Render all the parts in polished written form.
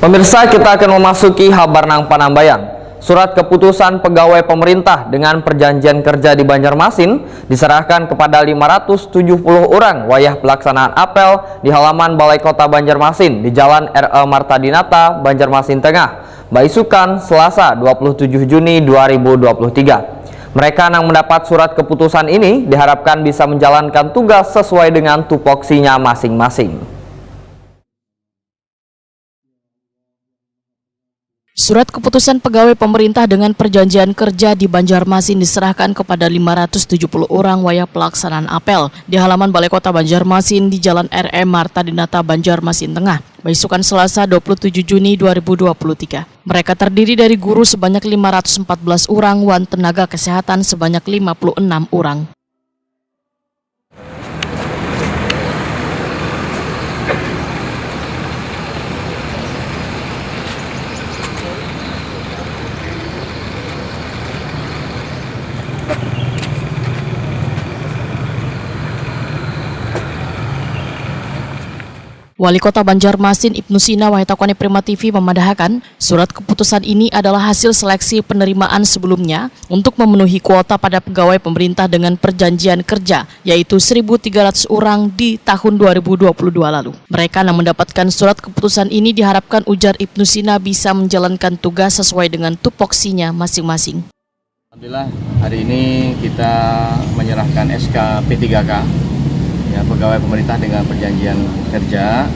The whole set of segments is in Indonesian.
Pemirsa, kita akan memasuki Habarnang Panambayan. Surat keputusan pegawai pemerintah dengan perjanjian kerja di Banjarmasin diserahkan kepada 570 orang wayah pelaksanaan apel di halaman Balai Kota Banjarmasin di Jalan R.E. Marta Dinata, Banjarmasin Tengah, Baisukan, Selasa 27 Juni 2023. Mereka yang mendapat surat keputusan ini diharapkan bisa menjalankan tugas sesuai dengan tupoksinya masing-masing. Surat keputusan pegawai pemerintah dengan perjanjian kerja di Banjarmasin diserahkan kepada 570 orang wayah pelaksanaan apel di halaman Balai Kota Banjarmasin di Jalan R.E. Marta Dinata, Banjarmasin Tengah, Baisukan, Selasa 27 Juni 2023. Mereka terdiri dari guru sebanyak 514 orang dan tenaga kesehatan sebanyak 56 orang. Wali Kota Banjarmasin Ibnu Sina Wahitakwane Prima TV memandahkan surat keputusan ini adalah hasil seleksi penerimaan sebelumnya untuk memenuhi kuota pada pegawai pemerintah dengan perjanjian kerja, yaitu 1.300 orang di tahun 2022 lalu. Mereka yang mendapatkan surat keputusan ini diharapkan, ujar Ibnu Sina, bisa menjalankan tugas sesuai dengan tupoksinya masing-masing. Alhamdulillah, hari ini kita menyerahkan SK P3K ya, pegawai pemerintah dengan perjanjian kerja.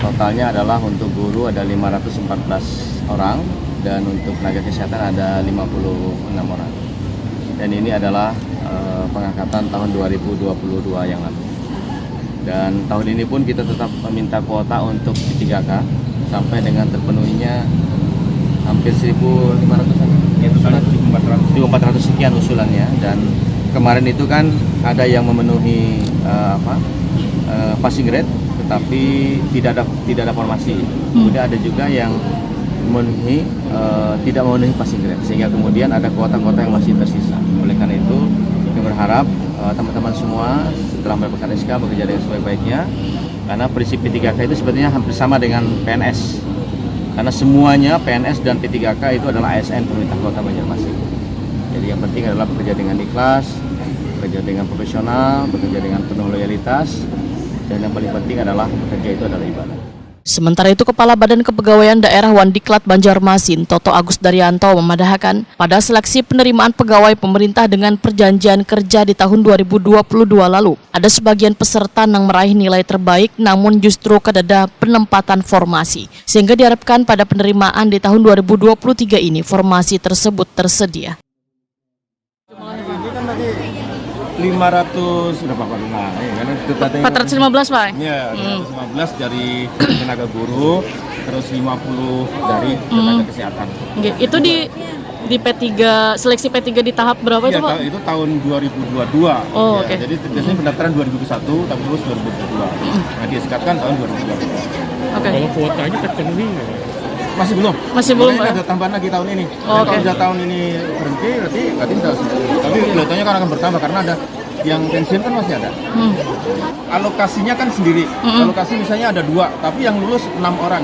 Totalnya adalah untuk guru ada 514 orang dan untuk tenaga kesehatan ada 56 orang. Dan ini adalah pengangkatan tahun 2022 yang lalu. Dan tahun ini pun kita tetap meminta kuota untuk P3K sampai dengan terpenuhinya hampir 1.500-an. 1.400 sekian usulannya, dan kemarin itu kan ada yang memenuhi passing grade tetapi tidak ada formasi. Kemudian ada juga yang memenuhi tidak memenuhi passing grade, sehingga kemudian ada kuota-kuota yang masih tersisa. Oleh karena itu kami berharap teman-teman semua setelah mendapatkan SK bekerja dengan sebaik-baiknya, karena prinsip P3K itu sebenarnya hampir sama dengan PNS, karena semuanya PNS dan P3K itu adalah ASN pemerintah Kota Banjarmasin. Jadi yang penting adalah bekerja dengan ikhlas, bekerja dengan profesional, bekerja dengan penuh loyalitas, dan yang paling penting adalah bekerja itu adalah ibadah. Sementara itu, Kepala Badan Kepegawaian Daerah Wandiklat Banjarmasin, Toto Agus Daryanto, memadahkan pada seleksi penerimaan pegawai pemerintah dengan perjanjian kerja di tahun 2022 lalu, ada sebagian peserta yang meraih nilai terbaik namun justru kedada penempatan formasi, sehingga diharapkan pada penerimaan di tahun 2023 ini formasi tersebut tersedia. 500 berapa Pak? Nah, kan itu tadi 415 Pak? Iya, 415 dari tenaga guru, terus 50 dari tenaga kesehatan. Itu di P3, seleksi P3 di tahap berapa itu Pak? Itu tahun 2022. Oh, ya, oke. Jadi biasanya pendaftaran 2001 tapi terus 2022. Nah, dieskatkan tahun 2022. Oke. Kalau kuotanya terpenuhi nggak? Masih belum. Masih belum, Pak? Ada tambahan lagi tahun ini. Oh, Kalau oke. sudah tahun ini berhenti, berarti sudah. Tapi kelihatannya kan akan bertambah karena ada yang pensiun kan masih ada. Alokasinya kan sendiri. Alokasi misalnya ada 2, tapi yang lulus 6 orang.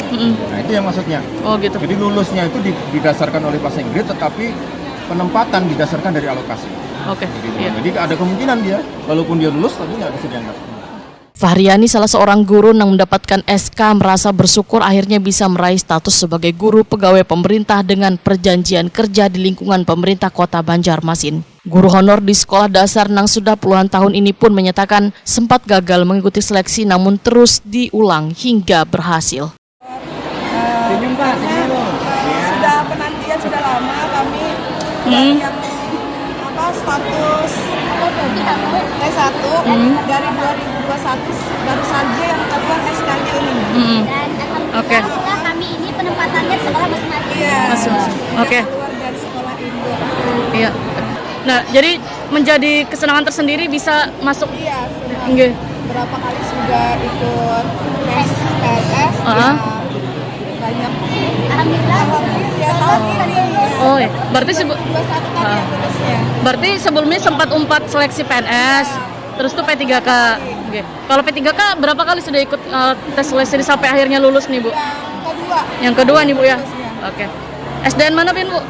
Nah, itu yang maksudnya. Oh gitu. Jadi lulusnya itu didasarkan oleh passing grade, tetapi penempatan didasarkan dari alokasi. Oke. Iya. Jadi ada kemungkinan dia, walaupun dia lulus, tapi nggak bisa dianggap. Fahriani, salah seorang guru yang mendapatkan SK, merasa bersyukur akhirnya bisa meraih status sebagai guru pegawai pemerintah dengan perjanjian kerja di lingkungan pemerintah Kota Banjarmasin. Guru honor di sekolah dasar yang sudah puluhan tahun ini pun menyatakan sempat gagal mengikuti seleksi namun terus diulang hingga berhasil. Sudah penantian sudah lama kami yang status T1 dari 2021 baru saja yang keluar SK-nya ini. Oke. Kami ini penempatannya di sekolah masing-masing. Iya. Oke. Keluar dari sekolah ini. Iya. Nah, jadi menjadi kesenangan tersendiri bisa masuk. Iya, sudah. Nggih. Berapa kali sudah ikut tes PNS, ya, banyak. Alhamdulillah. Ya, tahun ini. Oh, iya. Berarti 21 tadi yang lulusnya. Berarti sebelumnya sempat umpat seleksi PNS, Terus tuh P3K. Oke. Kalau P3K berapa kali sudah ikut tes seleksi ini sampai akhirnya lulus nih Bu? Yang kedua. Yang kedua nih Bu ya. Lulusnya. Oke. SDN mana Bin Bu?